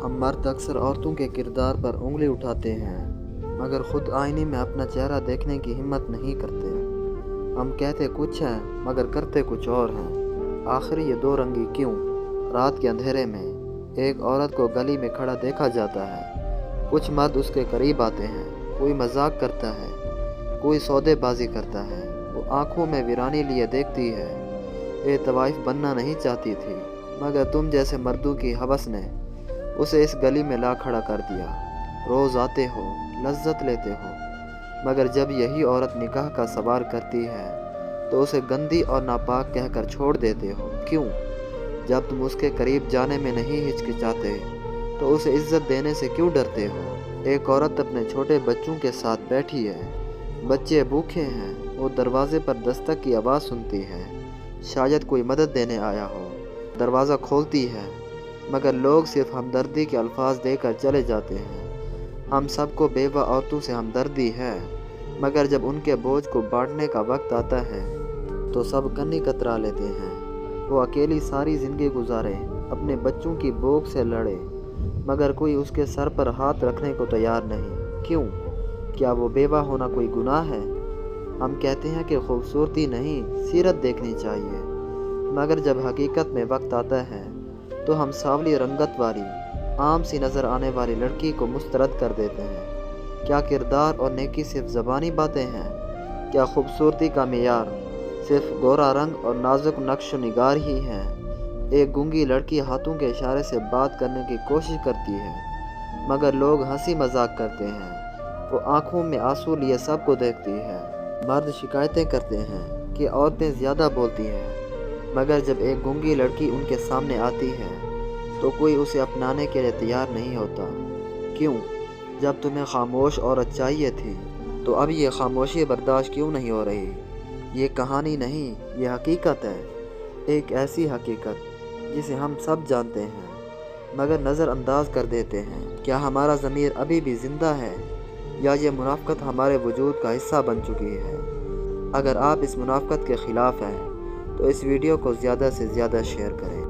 हम मर्द अक्सर औरतों के किरदार पर उंगली उठाते हैं, मगर ख़ुद आईने में अपना चेहरा देखने की हिम्मत नहीं करते। हम कहते कुछ हैं मगर करते कुछ और हैं। आखिर ये दो रंगी क्यों? रात के अंधेरे में एक औरत को गली में खड़ा देखा जाता है। कुछ मर्द उसके करीब आते हैं, कोई मजाक करता है, कोई सौदेबाजी करता है। वो आंखों में वीरानी लिए देखती है। ये तवाइफ बनना नहीं चाहती थी, मगर तुम जैसे मर्दों की हवस ने उसे इस गली में ला खड़ा कर दिया। रोज़ आते हो, लज्जत लेते हो, मगर जब यही औरत निकाह का सवार करती है तो उसे गंदी और नापाक कहकर छोड़ देते हो। क्यों? जब तुम उसके करीब जाने में नहीं हिचकिचाते तो उसे इज्जत देने से क्यों डरते हो? एक औरत अपने छोटे बच्चों के साथ बैठी है, बच्चे भूखे हैं। वो दरवाजे पर दस्तक की आवाज़ सुनती है, शायद कोई मदद देने आया हो। दरवाज़ा खोलती है, मगर लोग सिर्फ हमदर्दी के अल्फाज देकर चले जाते हैं। हम सबको बेवा औरतों से हमदर्दी है, मगर जब उनके बोझ को बांटने का वक्त आता है तो सब कन्नी कतरा लेते हैं। वो अकेली सारी ज़िंदगी गुजारे, अपने बच्चों की भूख से लड़े, मगर कोई उसके सर पर हाथ रखने को तैयार नहीं। क्यों? क्या वो बेवा होना कोई गुनाह है? हम कहते हैं कि खूबसूरती नहीं, सीरत देखनी चाहिए, मगर जब हकीकत में वक्त आता है तो हम सांवली रंगत वाली, आम सी नज़र आने वाली लड़की को मुस्तरद कर देते हैं। क्या किरदार और नेकी सिर्फ ज़बानी बातें हैं? क्या खूबसूरती का मेयार सिर्फ गोरा रंग और नाजुक नक्श निगार ही है? एक गूंगी लड़की हाथों के इशारे से बात करने की कोशिश करती है, मगर लोग हंसी मजाक करते हैं। वो आंखों में आंसू लिए सबको देखती है। मर्द शिकायतें करते हैं कि औरतें ज़्यादा बोलती हैं, मगर जब एक गूंगी लड़की उनके सामने आती है तो कोई उसे अपनाने के लिए तैयार नहीं होता। क्यों? जब तुम्हें खामोश औरत चाहिए थी तो अब ये खामोशी बर्दाश्त क्यों नहीं हो रही? ये कहानी नहीं, ये हकीकत है। एक ऐसी हकीकत जिसे हम सब जानते हैं, मगर नज़रअंदाज कर देते हैं। क्या हमारा ज़मीर अभी भी ज़िंदा है, या ये मुनाफ़क़त हमारे वजूद का हिस्सा बन चुकी है? अगर आप इस मुनाफ़क़त के ख़िलाफ़ हैं तो इस वीडियो को ज़्यादा से ज़्यादा शेयर करें।